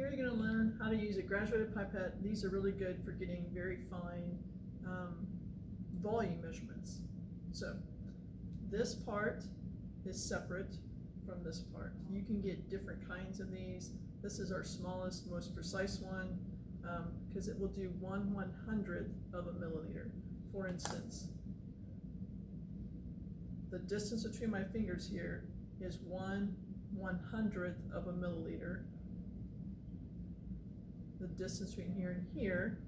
here you're going to learn how to use a graduated pipette. These are really good for getting very fine volume measurements. So this part is separate from this part. You can get different kinds of these. This is our smallest, most precise one because it will do 1/100th of a milliliter. For instance, the distance between my fingers here is 1/100th of a milliliter. The distance between here and here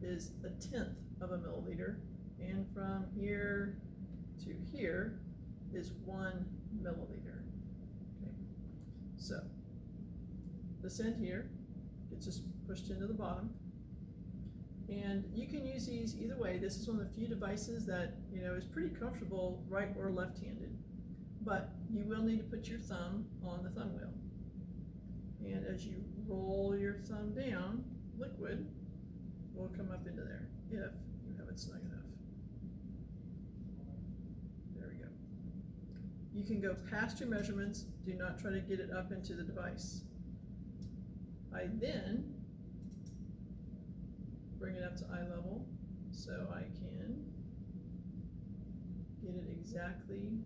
is 1/10 of a milliliter, and from here to here is 1 milliliter. Okay. So this end here gets just pushed into the bottom, and you can use these either way. This is one of the few devices that is pretty comfortable right or left-handed, but you will need to put your thumb on the thumb wheel, and as you roll your thumb down, liquid will come up into there if you have it snug enough. There we go. You can go past your measurements. Do not try to get it up into the device. I then bring it up to eye level so I can get it exactly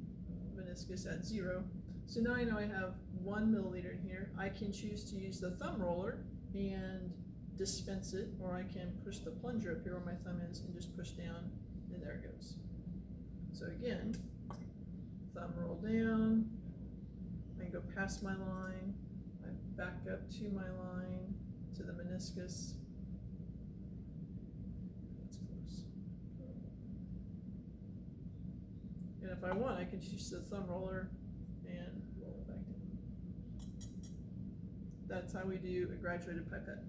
meniscus at 0. So now I know I have 1 milliliter in here. I can choose to use the thumb roller and dispense it, or I can push the plunger up here where my thumb is and just push down, and there it goes. So again, thumb roll down, I go past my line, I back up to my line, to the meniscus. That's close. And if I want, I can use the thumb roller and roll it back down. That's how we do a graduated pipette.